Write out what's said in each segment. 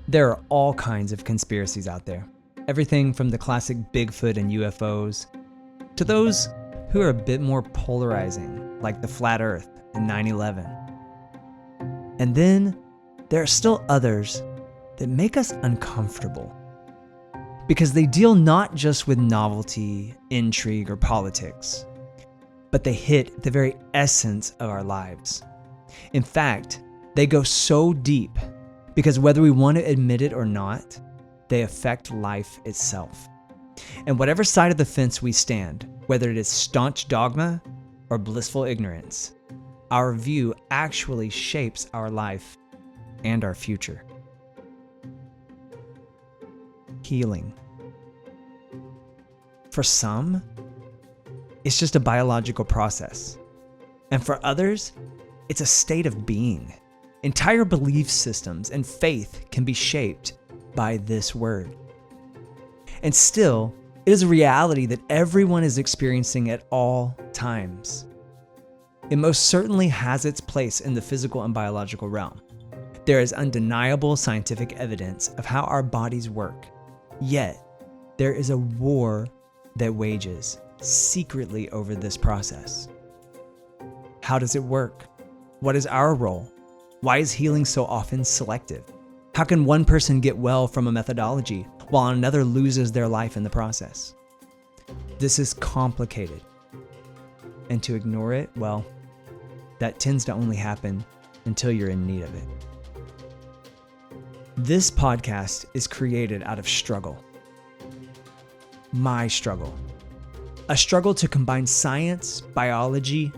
There are all kinds of conspiracies out there. Everything from the classic Bigfoot and UFOs to those who are a bit more polarizing, like the flat earth and 9/11. And then there are still others that make us uncomfortable because they deal not just with novelty, intrigue, or politics, but they hit the very essence of our lives. In fact, they go so deep because whether we want to admit it or not, they affect life itself. And whatever side of the fence we stand, whether it is staunch dogma or blissful ignorance, our view actually shapes our life and our future. Healing. For some, it's just a biological process. And for others, it's a state of being. Entire belief systems and faith can be shaped by this word. And still, it is a reality that everyone is experiencing at all times. It most certainly has its place in the physical and biological realm. There is undeniable scientific evidence of how our bodies work. Yet, there is a war that wages secretly over this process. How does it work? What is our role? Why is healing so often selective? How can one person get well from a methodology while another loses their life in the process? This is complicated. And to ignore it, well, that tends to only happen until you're in need of it. This podcast is created out of struggle. My struggle. A struggle to combine science, biology,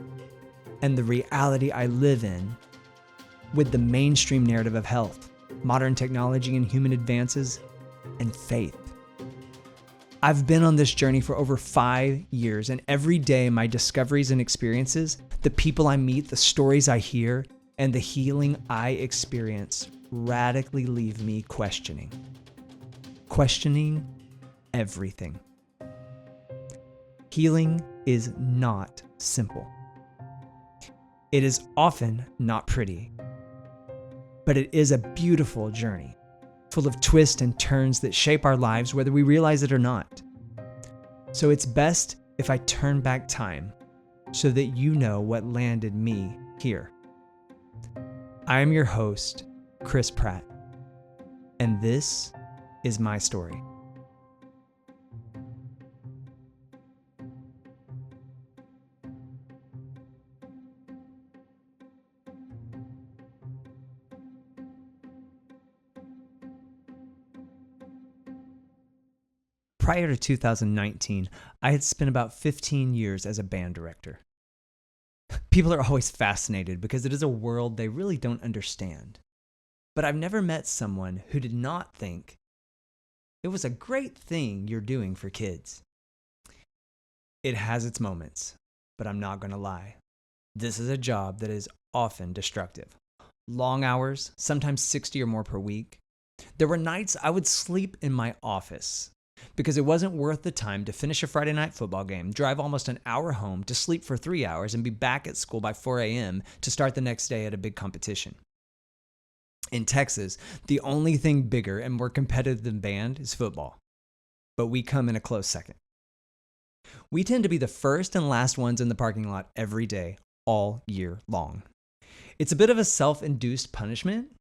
and the reality I live in with the mainstream narrative of health, modern technology and human advances, and faith. I've been on this journey for over 5 years, and every day my discoveries and experiences, the people I meet, the stories I hear, and the healing I experience radically leave me questioning. Questioning everything. Healing is not simple. It is often not pretty, but it is a beautiful journey, full of twists and turns that shape our lives whether we realize it or not. So it's best if I turn back time so that you know what landed me here. I am your host, Chris Pratt, and this is my story. Prior to 2019, I had spent about 15 years as a band director. People are always fascinated because it is a world they really don't understand. But I've never met someone who did not think it was a great thing you're doing for kids. It has its moments, but I'm not going to lie. This is a job that is often destructive. Long hours, sometimes 60 or more per week. There were nights I would sleep in my office because it wasn't worth the time to finish a Friday night football game, drive almost an hour home to sleep for 3 hours, and be back at school by 4 a.m. to start the next day at a big competition. In Texas, the only thing bigger and more competitive than band is football, but we come in a close second. We tend to be the first and last ones in the parking lot every day, all year long. It's a bit of a self-induced punishment,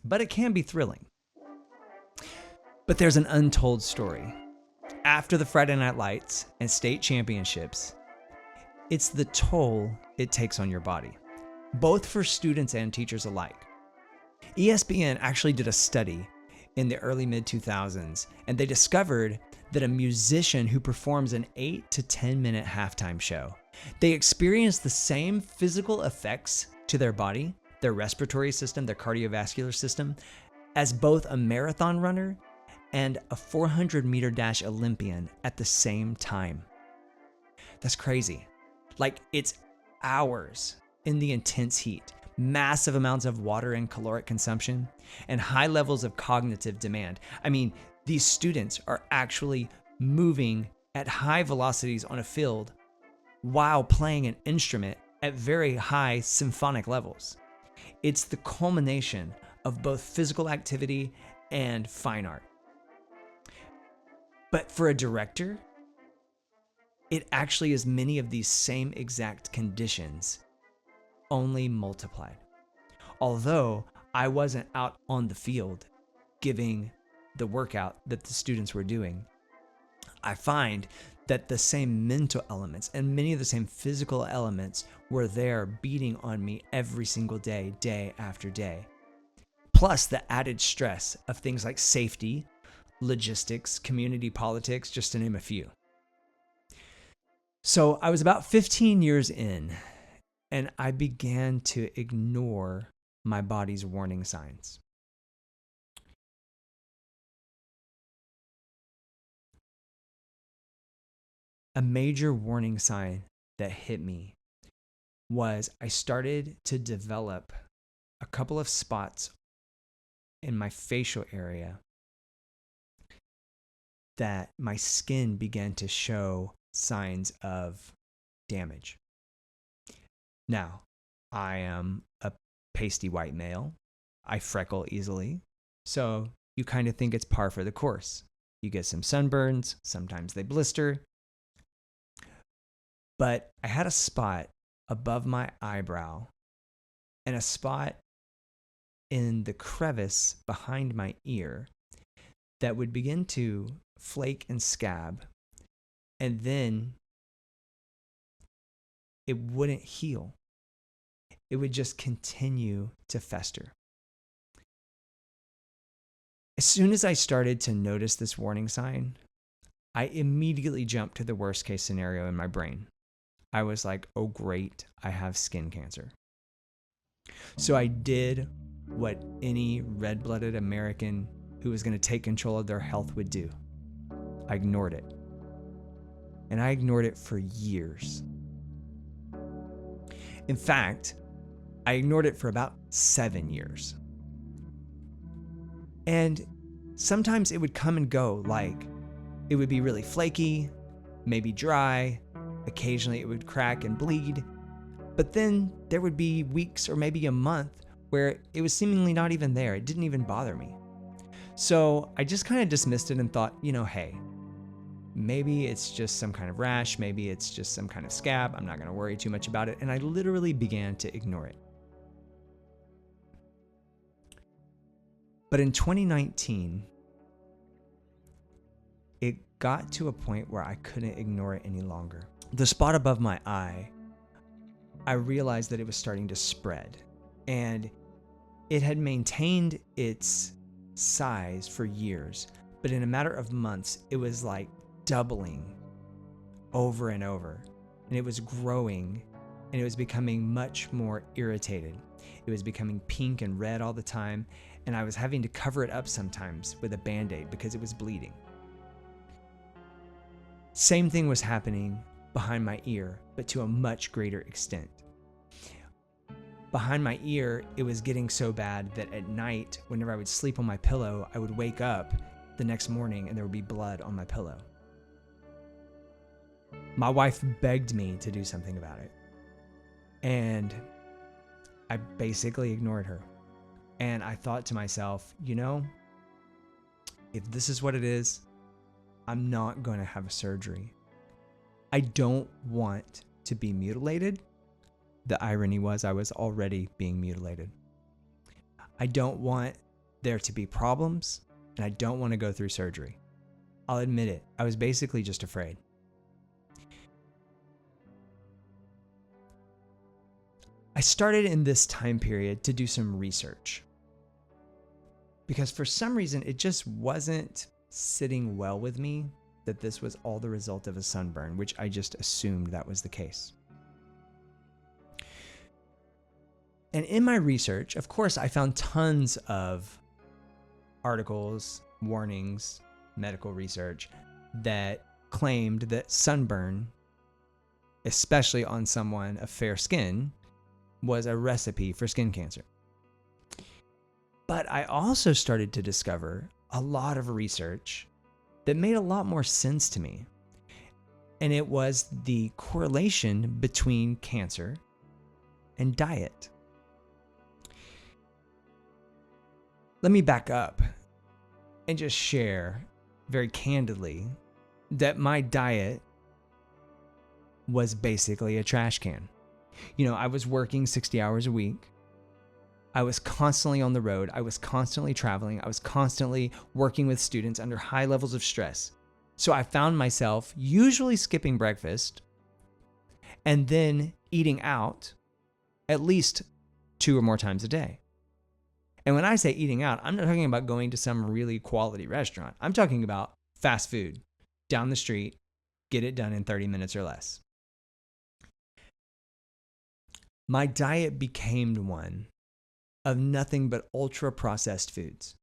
but it can be thrilling. But there's an untold story. After the Friday Night Lights and state championships, it's the toll it takes on your body, both for students and teachers alike. ESPN actually did a study in the early mid-2000s, and they discovered that a musician who performs an 8 to 10 minute halftime show, they experience the same physical effects to their body, their respiratory system, their cardiovascular system, as both a marathon runner and a 400-meter dash Olympian at the same time. That's crazy. Like, it's hours in the intense heat, massive amounts of water and caloric consumption, and high levels of cognitive demand. I mean, these students are actually moving at high velocities on a field while playing an instrument at very high symphonic levels. It's the culmination of both physical activity and fine art. But for a director, it actually is many of these same exact conditions, only multiplied. Although I wasn't out on the field giving the workout that the students were doing, I find that the same mental elements and many of the same physical elements were there beating on me every single day, day after day. Plus the added stress of things like safety, logistics, community politics, just to name a few. So I was about 15 years in, and I began to ignore my body's warning signs. A major warning sign that hit me was I started to develop a couple of spots in my facial area that my skin began to show signs of damage. Now, I am a pasty white male. I freckle easily. So you kind of think it's par for the course. You get some sunburns, sometimes they blister. But I had a spot above my eyebrow and a spot in the crevice behind my ear that would begin to flake and scab, and then it wouldn't heal. It would just continue to fester. As soon as I started to notice this warning sign, I immediately jumped to the worst case scenario in my brain. I was like, oh great, I have skin cancer. So I did what any red-blooded American who was going to take control of their health would do. I ignored it. And I ignored it for years. In fact, I ignored it for about 7 years. And sometimes it would come and go, like it would be really flaky, maybe dry, occasionally it would crack and bleed, but then there would be weeks or maybe a month where it was seemingly not even there. It didn't even bother me. So I just kind of dismissed it and thought, hey, maybe it's just some kind of rash, maybe it's just some kind of scab. I'm not going to worry too much about it. And I literally began to ignore it. But in 2019, it got to a point where I couldn't ignore it any longer. The spot above my eye, I realized that it was starting to spread, and it had maintained its size for years, but in a matter of months, it was like doubling over and over, and it was growing, and it was becoming much more irritated. It was becoming pink and red all the time, and I was having to cover it up sometimes with a Band-Aid because it was bleeding. Same thing was happening behind my ear, but to a much greater extent. Behind my ear, it was getting so bad that at night, whenever I would sleep on my pillow, I would wake up the next morning and there would be blood on my pillow. My wife begged me to do something about it, and I basically ignored her. And I thought to myself, if this is what it is, I'm not going to have a surgery. I don't want to be mutilated. The irony was I was already being mutilated. I don't want there to be problems, and I don't want to go through surgery. I'll admit it. I was basically just afraid. I started in this time period to do some research because for some reason it just wasn't sitting well with me that this was all the result of a sunburn, which I just assumed that was the case. And in my research, of course, I found tons of articles, warnings, medical research that claimed that sunburn, especially on someone of fair skin, was a recipe for skin cancer. But I also started to discover a lot of research that made a lot more sense to me. And it was the correlation between cancer and diet. Let me back up and just share very candidly that my diet was basically a trash can. I was working 60 hours a week. I was constantly on the road. I was constantly traveling. I was constantly working with students under high levels of stress. So I found myself usually skipping breakfast and then eating out at least 2 or more times a day. And when I say eating out, I'm not talking about going to some really quality restaurant. I'm talking about fast food, down the street, get it done in 30 minutes or less. My diet became one of nothing but ultra-processed foods.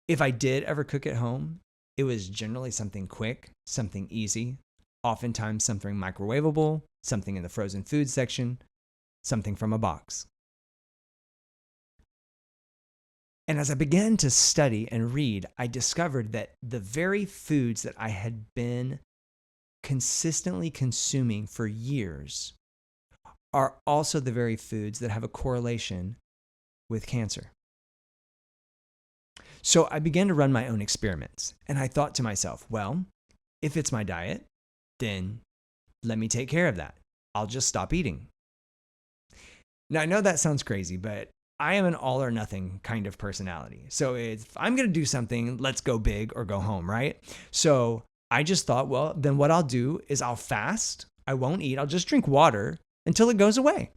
If I did ever cook at home, it was generally something quick, something easy, oftentimes something microwavable, something in the frozen food section, something from a box. And as I began to study and read, I discovered that the very foods that I had been consistently consuming for years are also the very foods that have a correlation with cancer. So I began to run my own experiments, and I thought to myself, well, if it's my diet, then let me take care of that. I'll just stop eating. Now, I know that sounds crazy, but I am an all or nothing kind of personality. So if I'm going to do something, let's go big or go home, right? So I just thought, well, then what I'll do is I'll fast. I won't eat. I'll just drink water until it goes away.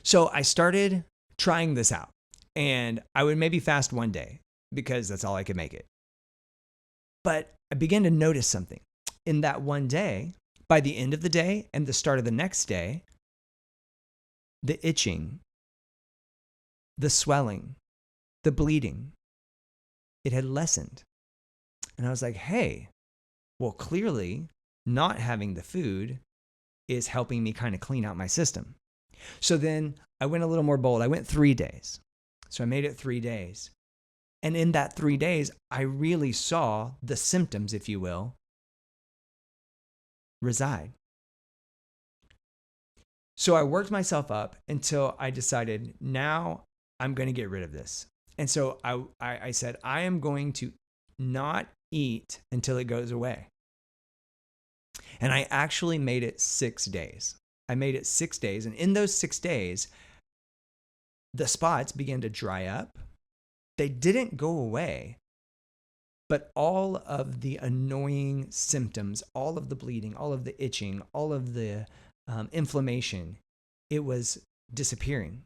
So I started trying this out, and I would maybe fast one day because that's all I could make it. But I began to notice something. In that one day, by the end of the day and the start of the next day, the itching, the swelling, the bleeding, it had lessened. And I was like, hey, well, clearly not having the food is helping me kind of clean out my system. So then I went a little more bold. I went 3 days. So I made it 3 days. And in that 3 days, I really saw the symptoms, if you will, reside. So I worked myself up until I decided now I'm going to get rid of this. And so I said, I am going to not eat until it goes away. And I actually made it 6 days. I made it 6 days. And in those 6 days, the spots began to dry up. They didn't go away, but all of the annoying symptoms, all of the bleeding, all of the itching, all of the inflammation, it was disappearing.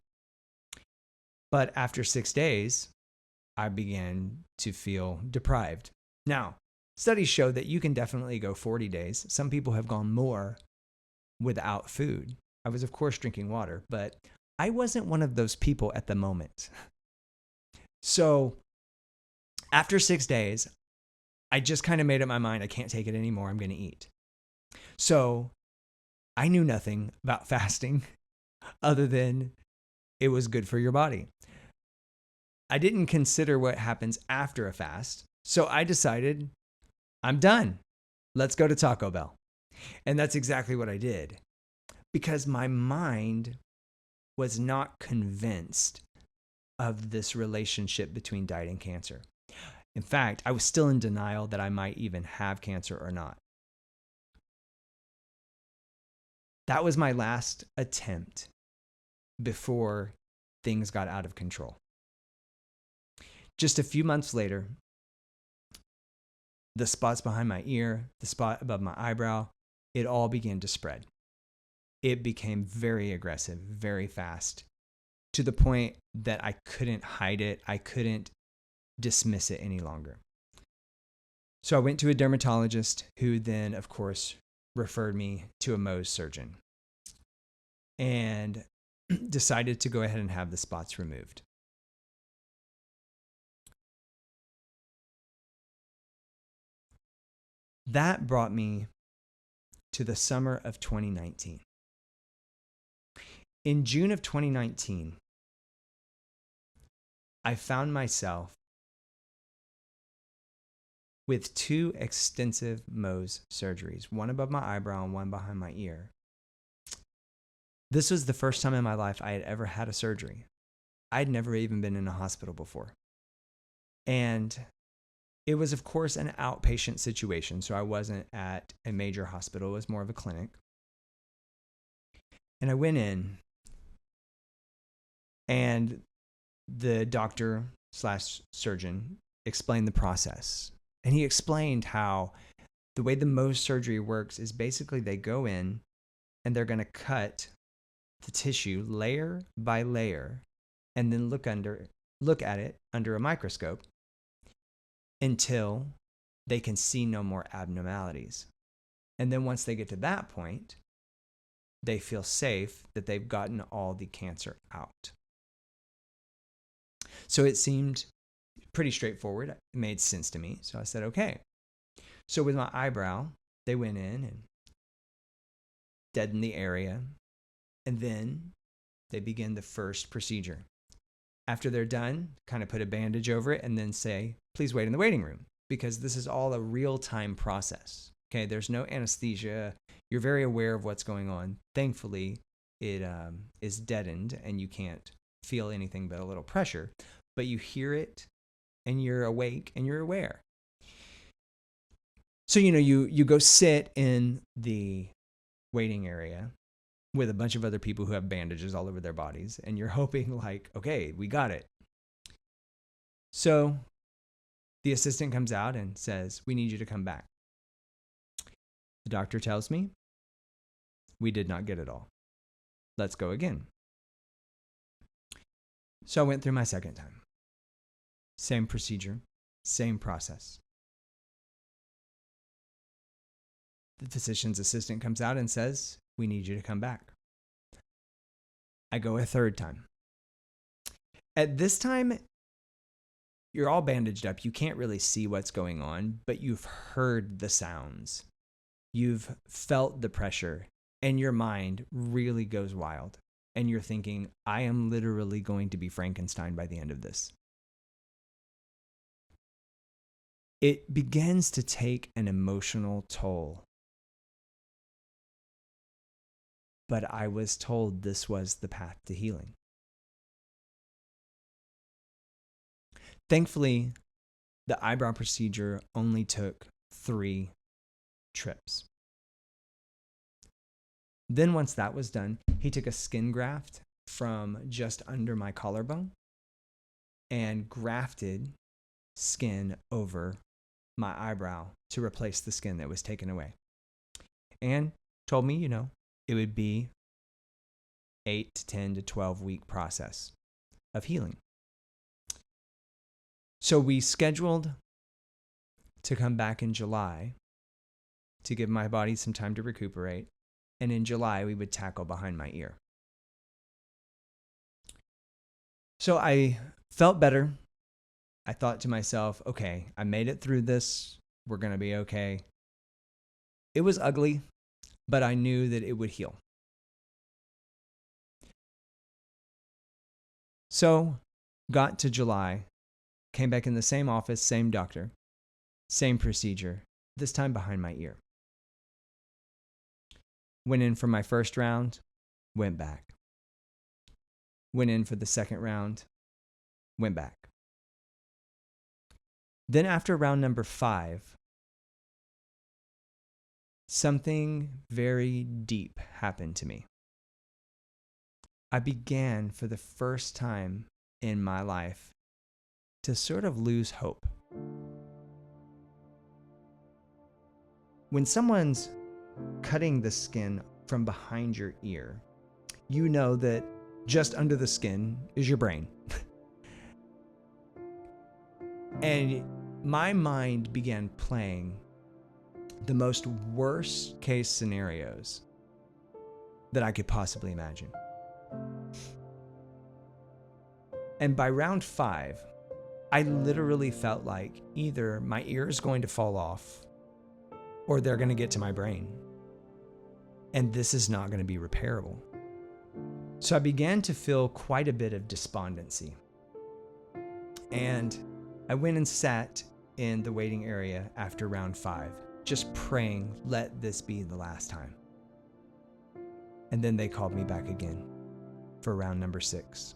But after 6 days, I began to feel deprived. Now, studies show that you can definitely go 40 days. Some people have gone more without food. I was, of course, drinking water, but I wasn't one of those people at the moment. So after 6 days, I just kind of made up my mind, I can't take it anymore. I'm going to eat. So I knew nothing about fasting other than it was good for your body. I didn't consider what happens after a fast. So I decided I'm done. Let's go to Taco Bell. And that's exactly what I did, because my mind was not convinced of this relationship between diet and cancer. In fact, I was still in denial that I might even have cancer or not. That was my last attempt before things got out of control. Just a few months later, the spots behind my ear, the spot above my eyebrow, it all began to spread. It became very aggressive, very fast, to the point that I couldn't hide it. I couldn't dismiss it any longer. So I went to a dermatologist who then, of course, referred me to a MOHS surgeon and decided to go ahead and have the spots removed. That brought me to the summer of 2019. In June of 2019, I found myself with 2 extensive MOHS surgeries, one above my eyebrow and one behind my ear. This was the first time in my life I had ever had a surgery. I'd never even been in a hospital before. And it was, of course, an outpatient situation. So I wasn't at a major hospital. It was more of a clinic. And I went in, and the doctor/surgeon explained the process. And he explained how the way the MOHS surgery works is basically they go in and they're going to cut the tissue layer by layer and then look at it under a microscope until they can see no more abnormalities. And then once they get to that point, they feel safe that they've gotten all the cancer out. So it seemed pretty straightforward. It made sense to me. So I said, okay. So with my eyebrow, they went in and deadened the area. And then they begin the first procedure. After they're done, kind of put a bandage over it and then say, please wait in the waiting room, because this is all a real-time process. Okay, there's no anesthesia. You're very aware of what's going on. Thankfully, it is deadened and you can't feel anything but a little pressure, but you hear it and you're awake and you're aware. So, you go sit in the waiting area with a bunch of other people who have bandages all over their bodies, and you're hoping like, okay, we got it. So the assistant comes out and says, we need you to come back. The doctor tells me, we did not get it all. Let's go again. So I went through my second time. Same procedure, same process. The physician's assistant comes out and says, we need you to come back. I go a third time. At this time, you're all bandaged up. You can't really see what's going on, but you've heard the sounds. You've felt the pressure, and your mind really goes wild. And you're thinking, I am literally going to be Frankenstein by the end of this. It begins to take an emotional toll. But I was told this was the path to healing. Thankfully, the eyebrow procedure only took 3 trips. Then once that was done, he took a skin graft from just under my collarbone and grafted skin over my eyebrow to replace the skin that was taken away. And told me, it would be 8 to 10 to 12 week process of healing. So we scheduled to come back in July to give my body some time to recuperate. And in July, we would tackle behind my ear. So I felt better. I thought to myself, okay, I made it through this. We're going to be okay. It was ugly, but I knew that it would heal. So got to July, came back in the same office, same doctor, same procedure, this time behind my ear. Went in for my first round, went back. Went in for the second round, went back. Then after round number 5, something very deep happened to me. I began for the first time in my life to sort of lose hope. When someone's cutting the skin from behind your ear, you know that just under the skin is your brain. And my mind began playing the most worst case scenarios that I could possibly imagine. And by round 5, I literally felt like either my ear is going to fall off or they're going to get to my brain. And this is not going to be repairable. So I began to feel quite a bit of despondency. And I went and sat in the waiting area after round 5, just praying, let this be the last time. And then they called me back again for round number 6.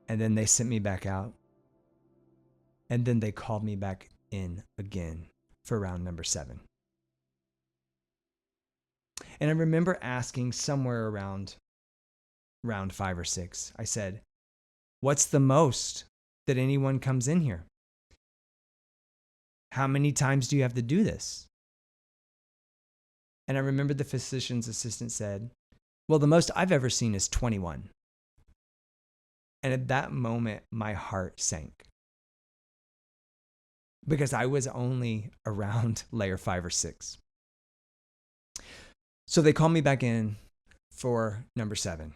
And then they sent me back out. And then they called me back in again for round number 7. And I remember asking somewhere around round 5 or 6, I said, "What's the most that anyone comes in here? How many times do you have to do this?" And I remember the physician's assistant said, "Well, the most I've ever seen is 21. And at that moment, my heart sank. Because I was only around layer 5 or 6. So they called me back in for number 7.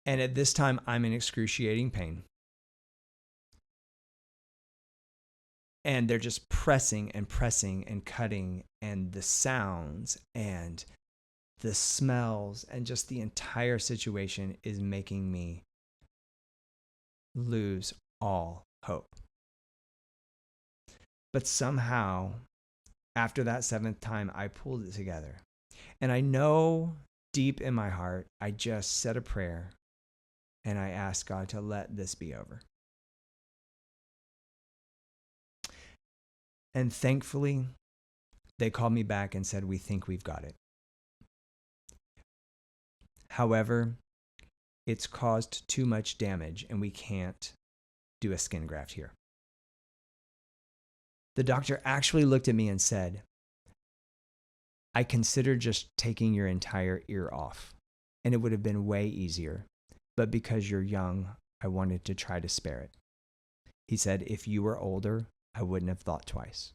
And at this time, I'm in excruciating pain. And they're just pressing and pressing and cutting, and the sounds and the smells and just the entire situation is making me lose all hope. But somehow, after that 7th time, I pulled it together. And I know deep in my heart, I just said a prayer and I asked God to let this be over. And thankfully, they called me back and said, "We think we've got it." However, it's caused too much damage and we can't do a skin graft here. The doctor actually looked at me and said, "I considered just taking your entire ear off, and it would have been way easier. But because you're young, I wanted to try to spare it." He said, "If you were older, I wouldn't have thought twice."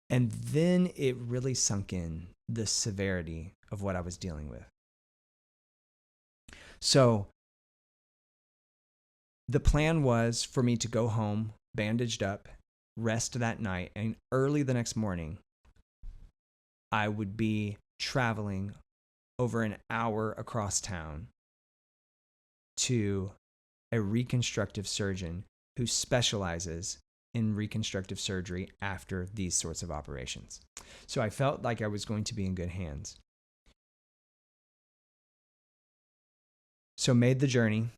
And then it really sunk in, the severity of what I was dealing with. So the plan was for me to go home, bandaged up, rest that night, and early the next morning, I would be traveling over an hour across town to a reconstructive surgeon who specializes in reconstructive surgery after these sorts of operations. So I felt like I was going to be in good hands. So made the journey,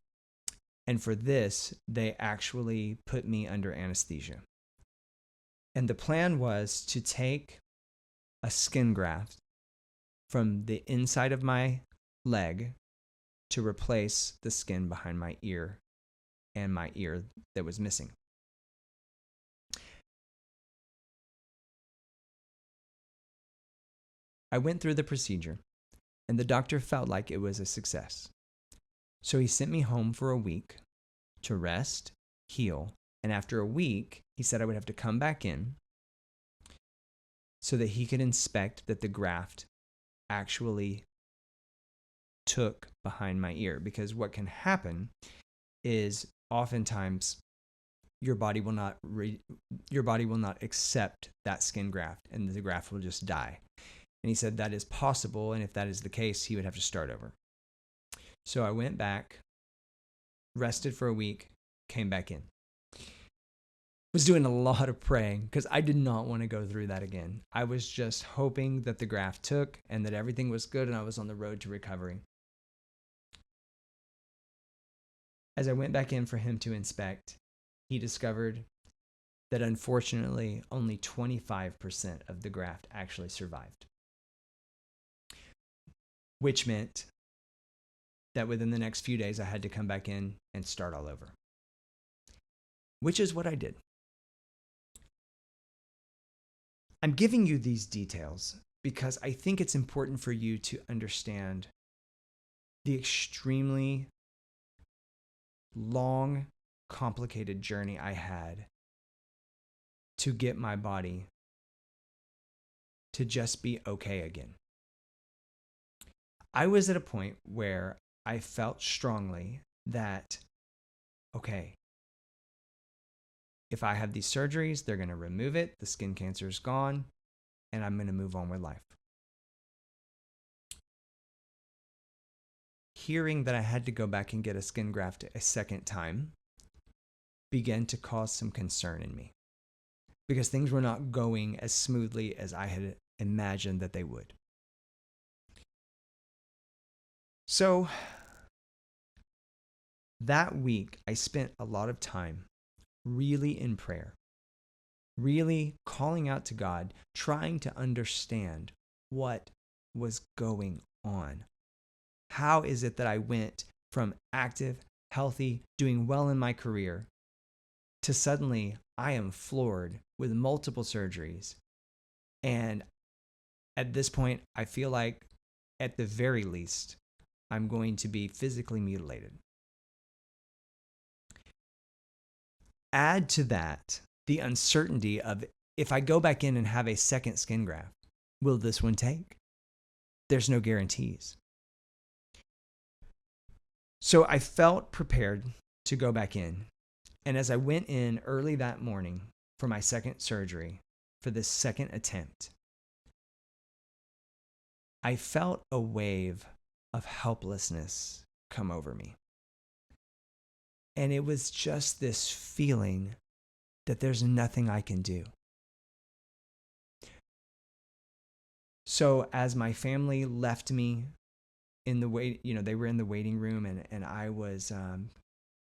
and for this, they actually put me under anesthesia. And the plan was to take a skin graft from the inside of my leg to replace the skin behind my ear and my ear that was missing. I went through the procedure, and the doctor felt like it was a success. So he sent me home for a week to rest, heal, and after a week, he said I would have to come back in so that he could inspect that the graft actually took behind my ear. Because what can happen is oftentimes your body will not accept that skin graft, and the graft will just die. And he said that is possible, and if that is the case, he would have to start over. So I went back, rested for a week, came back in. Was doing a lot of praying because I did not want to go through that again. I was just hoping that the graft took and that everything was good and I was on the road to recovery. As I went back in for him to inspect, he discovered that unfortunately only 25% of the graft actually survived, which meant that within the next few days I had to come back in and start all over, which is what I did. I'm giving you these details because I think it's important for you to understand the extremely long, complicated journey I had to get my body to just be okay again. I was at a point where I felt strongly that, okay, if I have these surgeries, they're going to remove it, the skin cancer is gone, and I'm going to move on with life. Hearing that I had to go back and get a skin graft a second time began to cause some concern in me because things were not going as smoothly as I had imagined that they would. So that week, I spent a lot of time really in prayer, really calling out to God, trying to understand what was going on. How is it that I went from active, healthy, doing well in my career to suddenly I am floored with multiple surgeries? And at this point, I feel like at the very least, I'm going to be physically mutilated. Add to that the uncertainty of, if I go back in and have a second skin graft, will this one take? There's no guarantees. So I felt prepared to go back in. And as I went in early that morning for my second surgery, for this second attempt, I felt a wave of helplessness come over me. And it was just this feeling that there's nothing I can do. So as my family left me in the they were in the waiting room, and I was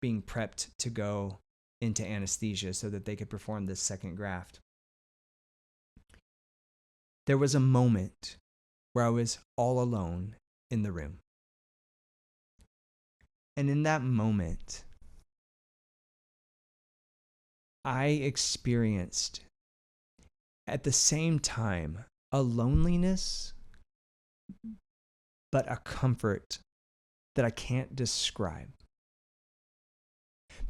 being prepped to go into anesthesia so that they could perform this second graft. There was a moment where I was all alone in the room. And in that moment, I experienced at the same time a loneliness, but a comfort that I can't describe.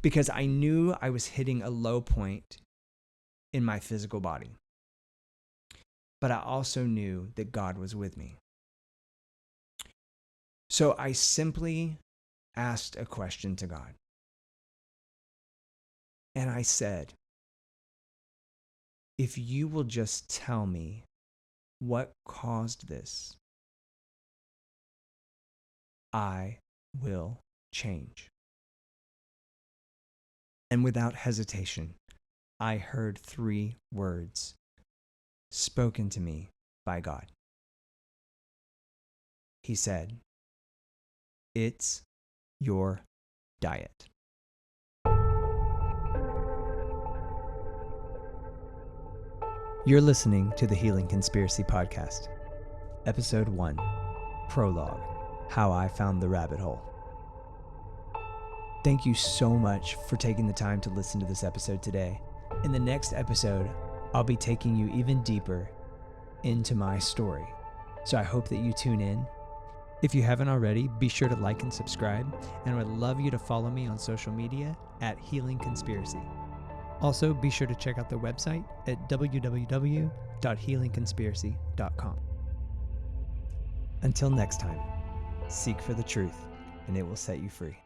Because I knew I was hitting a low point in my physical body. But I also knew that God was with me. So I simply asked a question to God. And I said, if you will just tell me what caused this, I will change. And without hesitation, I heard 3 words spoken to me by God. He said, "It's your diet." You're listening to the Healing Conspiracy Podcast, Episode 1, Prologue, How I Found the Rabbit Hole. Thank you so much for taking the time to listen to this episode today. In the next episode, I'll be taking you even deeper into my story. So I hope that you tune in. If you haven't already, be sure to like and subscribe, and I would love you to follow me on social media at Healing Conspiracy. Also, be sure to check out the website at www.healingconspiracy.com. Until next time, seek for the truth, and it will set you free.